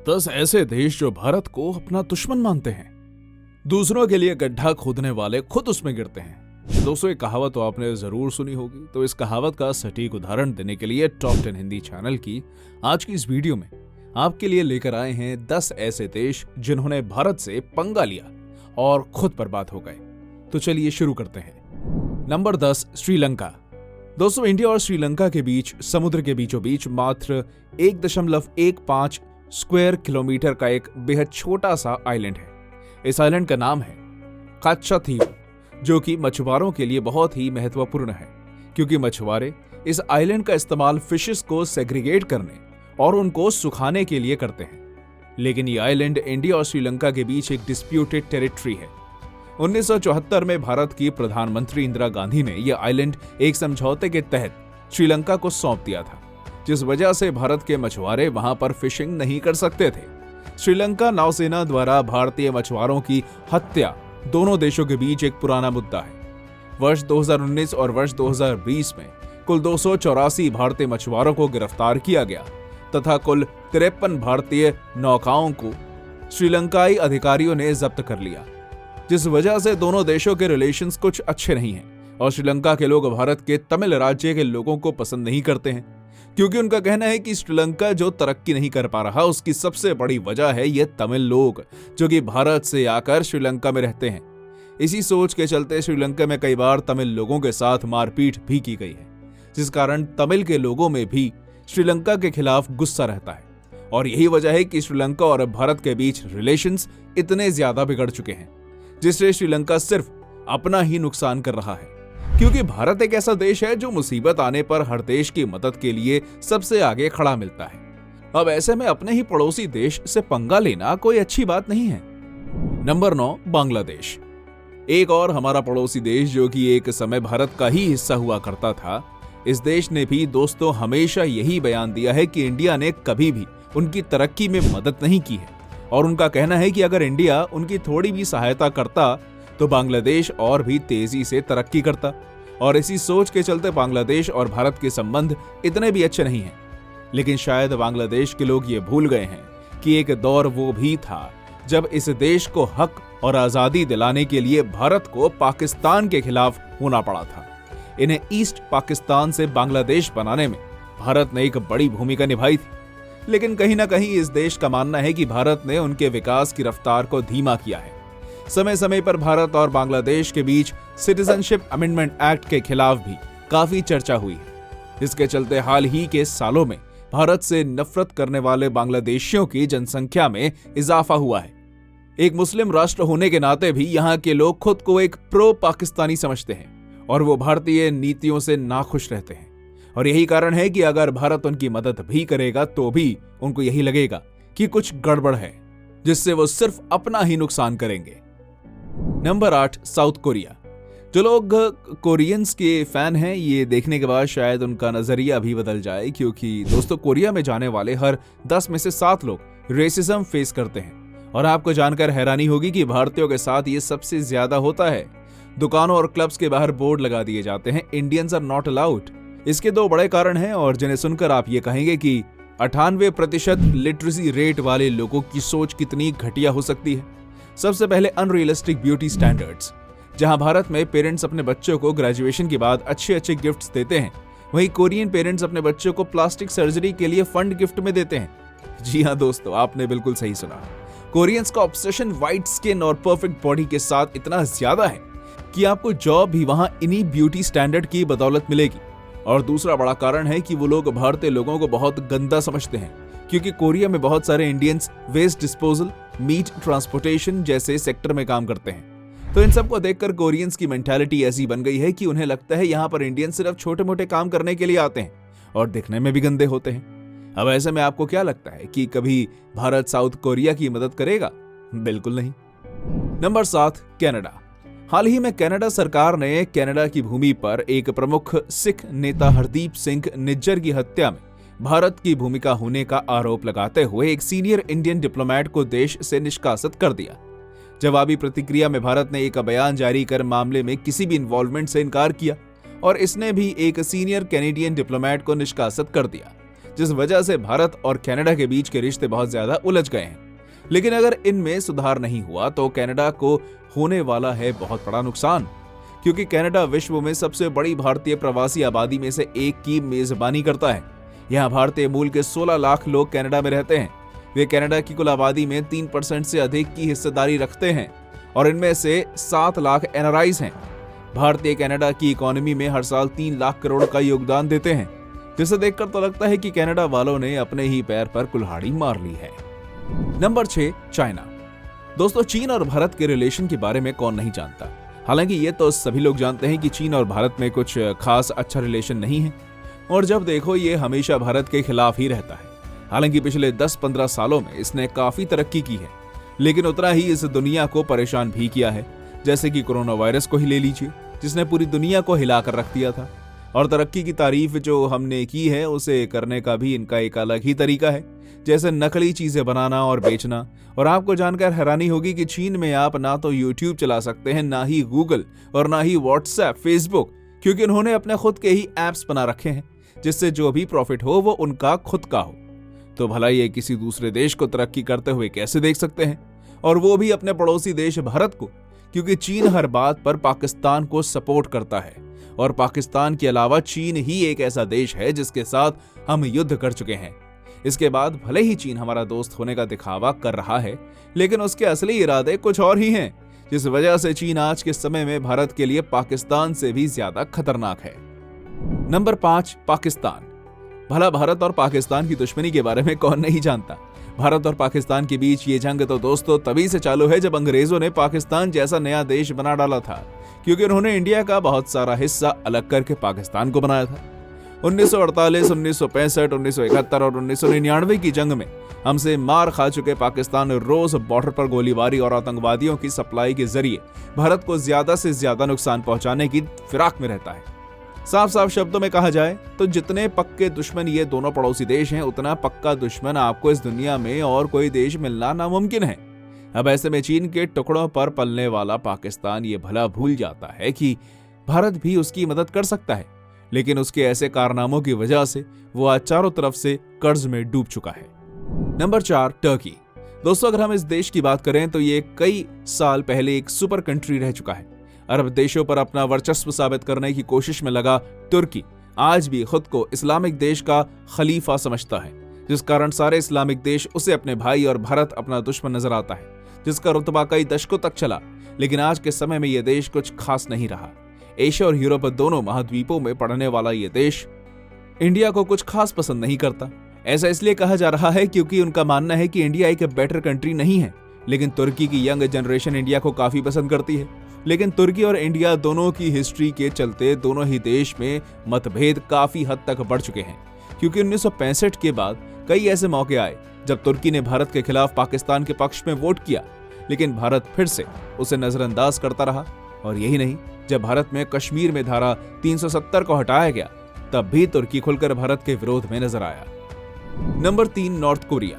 10 ऐसे देश जो भारत को अपना दुश्मन मानते हैं। दूसरों के लिए गड्ढा खोदने वाले खुद उसमें गिरते हैं। दोस्तों, एक कहावत तो आपने जरूर सुनी होगी, तो इस कहावत का सटीक उदाहरण देने के लिए टॉप 10 हिंदी चैनल की आज की इस वीडियो में आपके लिए लेकर आए हैं 10 ऐसे देश जिन्होंने भारत से पंगा लिया और खुद बर्बाद हो गए। तो चलिए शुरू करते हैं। नंबर 10, श्रीलंका। दोस्तों, इंडिया और श्रीलंका के बीच समुद्र के बीचों बीच मात्र 1.15 स्क्वायर किलोमीटर का एक बेहद छोटा सा आइलैंड है। इस आइलैंड का नाम है काच्चाथीव, जो कि मछुआरों के लिए बहुत ही महत्वपूर्ण है, क्योंकि मछुआरे इस आइलैंड का इस्तेमाल फिशेस को सेग्रीगेट करने और उनको सुखाने के लिए करते हैं। लेकिन ये आइलैंड इंडिया और श्रीलंका के बीच एक डिस्प्यूटेड टेरिटरी है। 1974 में भारत की प्रधानमंत्री इंदिरा गांधी ने यह आइलैंड एक समझौते के तहत श्रीलंका को सौंप दिया था, जिस वजह से भारत के मछुआरे वहां पर फिशिंग नहीं कर सकते थे। श्रीलंका नौसेना द्वारा भारतीय मछुआरों की हत्या दोनों देशों के बीच एक पुराना मुद्दा है। वर्ष 2019 और वर्ष 2020 में कुल 284 भारतीय मछुआरों को गिरफ्तार किया गया तथा कुल 53 भारतीय नौकाओं को श्रीलंकाई अधिकारियों ने जब्त कर लिया, जिस वजह से दोनों देशों के रिलेशंस कुछ अच्छे नहीं हैं और श्रीलंका के लोग भारत के तमिल राज्य के लोगों को पसंद नहीं करते हैं, क्योंकि उनका कहना है कि श्रीलंका जो तरक्की नहीं कर पा रहा उसकी सबसे बड़ी वजह है ये तमिल लोग, जो कि भारत से आकर श्रीलंका में रहते हैं। इसी सोच के चलते श्रीलंका में कई बार तमिल लोगों के साथ मारपीट भी की गई है, जिस कारण तमिल के लोगों में भी श्रीलंका के खिलाफ गुस्सा रहता है। और यही वजह है कि श्रीलंका और भारत के बीच रिलेशंस इतने ज्यादा बिगड़ चुके हैं, जिससे श्रीलंका सिर्फ अपना ही नुकसान कर रहा है, क्योंकि भारत एक ऐसा देश है जो मुसीबत आने पर हर देश की मदद के लिए सबसे आगे खड़ा मिलता है। अब ऐसे में अपने ही पड़ोसी देश से पंगा लेना कोई अच्छी बात नहीं है। नंबर 9, बांग्लादेश। एक और हमारा पड़ोसी देश जो कि एक समय भारत का ही हिस्सा हुआ करता था। इस देश ने भी दोस्तों हमेशा यही बयान दिया है कि इंडिया ने कभी भी उनकी तरक्की में मदद नहीं की है, और उनका कहना है कि अगर इंडिया उनकी थोड़ी भी सहायता करता तो बांग्लादेश और भी तेजी से तरक्की करता। और इसी सोच के चलते बांग्लादेश और भारत के संबंध इतने भी अच्छे नहीं हैं। लेकिन शायद बांग्लादेश के लोग ये भूल गए हैं कि एक दौर वो भी था जब इस देश को हक और आजादी दिलाने के लिए भारत को पाकिस्तान के खिलाफ होना पड़ा था। इन्हें ईस्ट पाकिस्तान से बांग्लादेश बनाने में भारत ने एक बड़ी भूमिका निभाई थी। लेकिन कहीं ना कहीं इस देश का मानना है कि भारत ने उनके विकास की रफ्तार को धीमा किया है। समय समय पर भारत और बांग्लादेश के बीच सिटीजनशिप अमेंडमेंट एक्ट के खिलाफ भी काफी चर्चा हुई है। इसके चलते हाल ही के सालों में भारत से नफरत करने वाले बांग्लादेशियों की जनसंख्या में इजाफा हुआ है। एक मुस्लिम राष्ट्र होने के नाते भी यहाँ के लोग खुद को एक प्रो पाकिस्तानी समझते हैं और वो भारतीय नीतियों से नाखुश रहते हैं। और यही कारण है कि अगर भारत उनकी मदद भी करेगा तो भी उनको यही लगेगा कि कुछ गड़बड़ है, जिससे वो सिर्फ अपना ही नुकसान करेंगे। Number 8, south Korea. जो लोग कोरियंस के फैन हैं, ये देखने के बाद शायद उनका नजरिया भी बदल जाए, क्योंकि दोस्तों कोरिया में जाने वाले हर 10 में से 7 लोग रेसिज्म फेस करते हैं। और आपको जानकर हैरानी होगी कि भारतीयों के साथ ये सबसे ज्यादा होता है। दुकानों और क्लब्स के बाहर बोर्ड लगा दिए जाते हैं, इंडियंस आर नॉट अलाउड। इसके 2 बड़े कारण हैं, और जिन्हें सुनकर आप ये कहेंगे कि 98% लिटरेसी रेट वाले लोगों की सोच कितनी घटिया हो सकती है। सबसे पहले अनरियलिस्टिक ब्यूटी स्टैंडर्ड्स। जहां भारत में पेरेंट्स अपने बच्चों को ग्रेजुएशन के बाद अच्छे अच्छे गिफ्ट्स देते हैं, वहीं कोरियन पेरेंट्स अपने बच्चों को प्लास्टिक सर्जरी के लिए फंड गिफ्ट में देते हैं। जी हां दोस्तों, आपने बिल्कुल सही सुना। कोरियंस का ऑब्सेशन व्हाइट स्किन और परफेक्ट बॉडी के साथ इतना ज्यादा है कि आपको जॉब भी वहां इन्हीं ब्यूटी स्टैंडर्ड की बदौलत मिलेगी। और दूसरा बड़ा कारण है कि वो लोग भारतीय लोगों को बहुत गंदा समझते हैं, क्योंकि कोरिया में बहुत सारे Indians waste disposal, meat transportation जैसे सेक्टर में काम करते हैं। तो इन सबको देखकर कोरियंस की मेंटालिटी ऐसी बन गई है कि उन्हें लगता है यहाँ पर इंडियंस सिर्फ छोटे मोटे काम करने के लिए आते हैं और दिखने में भी गंदे होते हैं। अब ऐसे में आपको क्या लगता है कि कभी भारत साउथ कोरिया की मदद करेगा? बिल्कुल नहीं। Number 7, Canada. हाल ही में कनाडा सरकार ने कनाडा की भूमि पर एक प्रमुख सिख नेता हरदीप सिंह निज्जर की हत्या में भारत की भूमिका होने का आरोप लगाते हुए एक सीनियर इंडियन डिप्लोमेट को देश से निष्कासित कर दिया। जवाबी प्रतिक्रिया में भारत ने एक बयान जारी कर मामले में किसी भी इन्वॉल्वमेंट से इनकार किया और इसने भी एक सीनियर कैनेडियन डिप्लोमेट को निष्कासित कर दिया। जिस वजह से भारत और कनाडा के बीच के रिश्ते बहुत ज्यादा उलझ गए हैं। लेकिन अगर इनमें सुधार नहीं हुआ तो कनाडा को होने वाला है बहुत बड़ा नुकसान, क्योंकि कनाडा विश्व में सबसे बड़ी भारतीय प्रवासी आबादी में से एक की मेजबानी करता है। यहाँ भारतीय मूल के 16 लाख लोग कनाडा में रहते हैं। वे कनाडा की कुल आबादी में 3% से अधिक की हिस्सेदारी रखते हैं और इनमें से 7 लाख एनआरआईज हैं। भारतीय कनाडा की इकोनॉमी में हर साल 3 लाख करोड़ का योगदान देते हैं, जिसे देखकर तो लगता है कि कनाडा वालों ने अपने ही पैर पर कुल्हाड़ी मार ली है। Number 6, China. दोस्तों, चीन और भारत के रिलेशन के बारे में कौन नहीं जानता। हालांकि ये तो सभी लोग जानते हैं कि चीन और भारत में कुछ खास अच्छा रिलेशन नहीं है और जब देखो ये हमेशा भारत के खिलाफ ही रहता है। हालांकि पिछले 10-15 सालों में इसने काफी तरक्की की है, लेकिन उतना ही इस दुनिया को परेशान भी किया है। जैसे कि कोरोना वायरस को ही ले लीजिए, जिसने पूरी दुनिया को हिलाकर रख दिया था। और तरक्की की तारीफ जो हमने की है उसे करने का भी इनका एक अलग ही तरीका है, जैसे नकली चीजें बनाना और बेचना। और आपको जानकर हैरानी होगी कि चीन में आप ना तो यूट्यूब चला सकते हैं, ना ही गूगल और ना ही व्हाट्सएप, फेसबुक, क्योंकि उन्होंने अपने खुद के ही ऐप्स बना रखे हैं, जिससे जो भी प्रॉफिट हो वो उनका खुद का हो। तो भला ये किसी दूसरे देश को तरक्की करते हुए कैसे देख सकते हैं, और वो भी अपने पड़ोसी देश भारत को, क्योंकि चीन हर बात पर पाकिस्तान को सपोर्ट करता है। और पाकिस्तान के अलावा चीन ही एक ऐसा देश है जिसके साथ हम युद्ध कर चुके हैं। इसके बाद भले ही चीन हमारा दोस्त होने का दिखावा कर रहा है, लेकिन उसके असली इरादे कुछ और ही हैं, जिस वजह से चीन आज के समय में भारत के लिए पाकिस्तान से भी ज्यादा खतरनाक है। नंबर 5, पाकिस्तान। भला भारत और पाकिस्तान की दुश्मनी के बारे में कौन नहीं जानता। भारत और पाकिस्तान के बीच ये जंग तो दोस्तों तभी से चालू है जब अंग्रेजों ने पाकिस्तान जैसा नया देश बना डाला था, क्योंकि उन्होंने इंडिया का बहुत सारा हिस्सा अलग करके पाकिस्तान को बनाया था। 1948, 1965, 1971 और 1999 की जंग में हमसे मार खा चुके पाकिस्तान रोज बॉर्डर पर गोलीबारी और आतंकवादियों की सप्लाई के जरिए भारत को ज्यादा से ज्यादा नुकसान पहुंचाने की फिराक में रहता है। साफ साफ शब्दों में कहा जाए तो जितने पक्के दुश्मन ये दोनों पड़ोसी देश हैं, उतना पक्का दुश्मन आपको इस दुनिया में और कोई देश मिलना नामुमकिन है। अब ऐसे में चीन के टुकड़ों पर पलने वाला पाकिस्तान ये भला भूल जाता है कि भारत भी उसकी मदद कर सकता है, लेकिन उसके ऐसे कारनामों की वजह से वो आज चारों तरफ से कर्ज में डूब चुका है। Number 4, Turkey. दोस्तों, अगर हम इस देश की बात करें तो ये कई साल पहले एक सुपर कंट्री रह चुका है। अरब देशों पर अपना वर्चस्व साबित करने की कोशिश में लगा तुर्की आज भी खुद को इस्लामिक देश का खलीफा समझता है, जिस कारण सारे इस्लामिक देश उसे अपने भाई और भारत अपना दुश्मन नजर आता है, जिसका रुतबा कई दशकों तक चला। लेकिन आज के समय में यह देश कुछ खास नहीं रहा। एशिया और यूरोप दोनों महाद्वीपों में पड़ने वाला यह देश इंडिया को कुछ खास पसंद नहीं करता। ऐसा इसलिए कहा जा रहा है क्योंकि उनका मानना है कि इंडिया एक बेटर कंट्री नहीं है, लेकिन तुर्की की यंग जनरेशन इंडिया को काफी पसंद करती है। लेकिन तुर्की और इंडिया दोनों की हिस्ट्री के चलते दोनों ही देश में मतभेद काफी हद तक बढ़ चुके हैं, क्योंकि 1965 के बाद कई ऐसे मौके आए जब तुर्की ने भारत के खिलाफ पाकिस्तान के पक्ष में वोट किया, लेकिन भारत फिर से उसे नजरअंदाज करता रहा। और यही नहीं, जब भारत में कश्मीर में धारा 370 को हटाया गया, तब भी तुर्की खुलकर भारत के विरोध में नजर आया। Number 3, north Korea.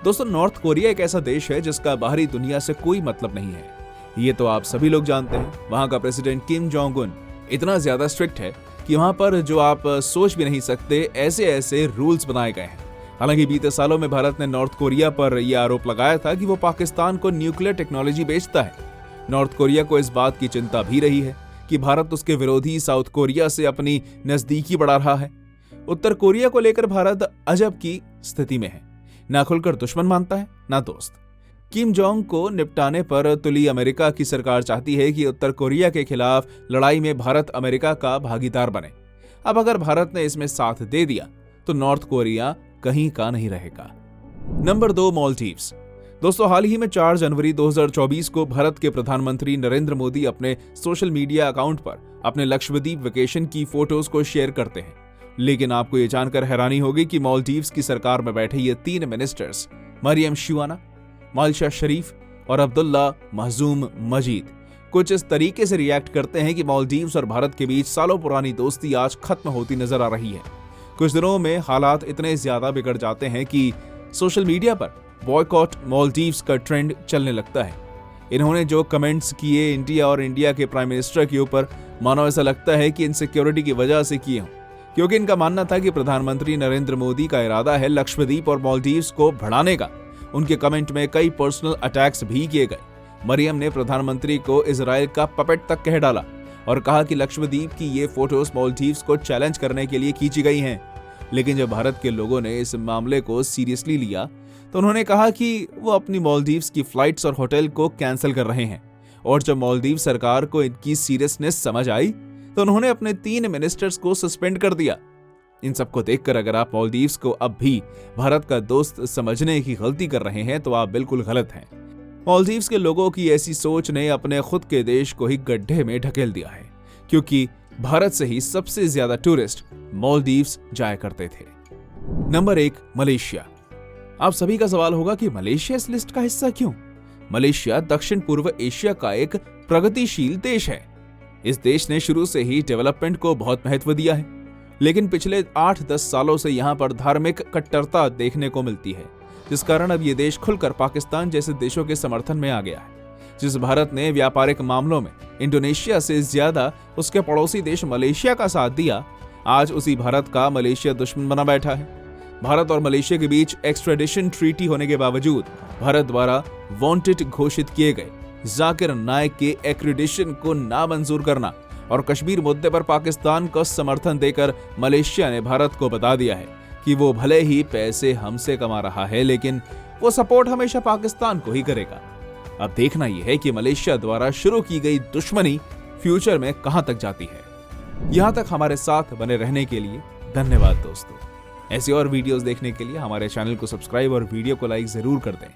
दोस्तों, नॉर्थ कोरिया एक ऐसा देश है जिसका बाहरी दुनिया से कोई मतलब नहीं है। ये तो आप सभी लोग जानते हैं। वहां का प्रेसिडेंट किम जोंग उन इतना ज्यादा स्ट्रिक्ट है कि वहां पर जो आप सोच भी नहीं सकते ऐसे ऐसे रूल्स बनाए गए हैं। हालांकि बीते सालों में भारत ने नॉर्थ कोरिया पर यह आरोप लगाया था कि वो पाकिस्तान को न्यूक्लियर टेक्नोलॉजी बेचता है। नॉर्थ कोरिया को इस बात की चिंता भी रही है कि भारत उसके विरोधी साउथ कोरिया से अपनी नजदीकी बढ़ा रहा है। उत्तर कोरिया को लेकर भारत अजब की स्थिति में है, ना खुलकर दुश्मन मानता है ना दोस्त। किम जोंग को निपटाने पर तुली अमेरिका की सरकार चाहती है कि उत्तर कोरिया के खिलाफ लड़ाई में भारत अमेरिका का भागीदार बने। अब अगर भारत ने इसमें साथ दे दिया तो नॉर्थ कोरिया कहीं का नहीं रहेगा। नंबर 2, मालदीव्स। दोस्तों, हाल ही में 4 जनवरी 2024 को भारत के प्रधानमंत्री नरेंद्र मोदी अपने सोशल मीडिया अकाउंट पर अपने लक्षद्वीप वेकेशन की फोटोज को शेयर करते हैं। लेकिन आपको ये जानकर हैरानी होगी कि मालदीव्स की सरकार में बैठे ये 3 मिनिस्टर्स मरियम शिवाना, मालशा शरीफ और अब्दुल्ला महजूम मजीद कुछ इस तरीके से रिएक्ट करते हैं कि मालदीव्स और भारत के बीच सालों पुरानी दोस्ती आज खत्म होती नजर आ रही है। कुछ दिनों में हालात इतने ज्यादा बिगड़ जाते हैं कि सोशल मीडिया पर बॉयकॉट मालदीव्स का ट्रेंड चलने लगता है। इन्होंने जो कमेंट्स किए इंडिया और इंडिया के प्राइम मिनिस्टर के ऊपर, मानो ऐसा लगता है कि इनसिक्योरिटी की वजह से किए हों, क्योंकि इनका मानना था कि प्रधानमंत्री नरेंद्र मोदी का इरादा है लक्षद्वीप और मालदीव्स को बढ़ाने का। उनके कमेंट में कई पर्सनल अटैक्स भी किए गए। मरियम ने प्रधानमंत्री को इजराइल का पपेट तक कह डाला और कहा कि लक्षद्वीप की ये फोटोज मालदीव्स को चैलेंज करने के लिए खींची गई हैं। लेकिन जब भारत के लोगों ने इस मामले को सीरियसली लिया तो उन्होंने कहा कि वो अपनी मालदीव्स की फ्लाइट्स और होटल को कैंसिल कर रहे हैं। और जब मालदीव सरकार को इनकी सीरियसनेस समझ आई तो उन्होंने अपने 3 मिनिस्टर्स को सस्पेंड कर दिया। इन सबको देखकर अगर आप मालदीव्स को अब भी भारत का दोस्त समझने की गलती कर रहे हैं तो आप बिल्कुल गलत हैं। मालदीव्स के लोगों की ऐसी सोच ने अपने खुद के देश को ही गड्ढे में ढकेल दिया है, क्योंकि भारत से ही सबसे ज्यादा टूरिस्ट मालदीव्स जाया करते थे। Number 1, Malaysia. आप सभी का सवाल होगा कि मलेशिया इस लिस्ट का हिस्सा क्यों? मलेशिया दक्षिण पूर्व एशिया का एक प्रगतिशील देश है। इस देश ने शुरू से ही डेवलपमेंट को बहुत महत्व दिया है, लेकिन पिछले 8-10 सालों से यहाँ पर धार्मिक कट्टरता देखने को मिलती है, जिस कारण अब ये देश खुलकर पाकिस्तान जैसे देशों के समर्थन में आ गया है। जिस भारत ने व्यापारिक मामलों में इंडोनेशिया से ज्यादा उसके पड़ोसी देश मलेशिया का साथ दिया, आज उसी भारत का मलेशिया दुश्मन बना बैठा है। भारत और मलेशिया के बीच एक्स्ट्रेडिशन ट्रीटी होने के बावजूद भारत द्वारा वांटेड घोषित किए गए जाकिर नाइक के एक्रेडिशन को नामंजूर करना और कश्मीर मुद्दे पर पाकिस्तान को समर्थन देकर मलेशिया ने भारत को बता दिया है कि वो भले ही पैसे हमसे कमा रहा है, लेकिन वो सपोर्ट हमेशा पाकिस्तान को ही करेगा। अब देखना यह है कि मलेशिया द्वारा शुरू की गई दुश्मनी फ्यूचर में कहां तक जाती है। यहां तक हमारे साथ बने रहने के लिए धन्यवाद दोस्तों। ऐसी और वीडियोस देखने के लिए हमारे चैनल को सब्सक्राइब और वीडियो को लाइक जरूर कर दें।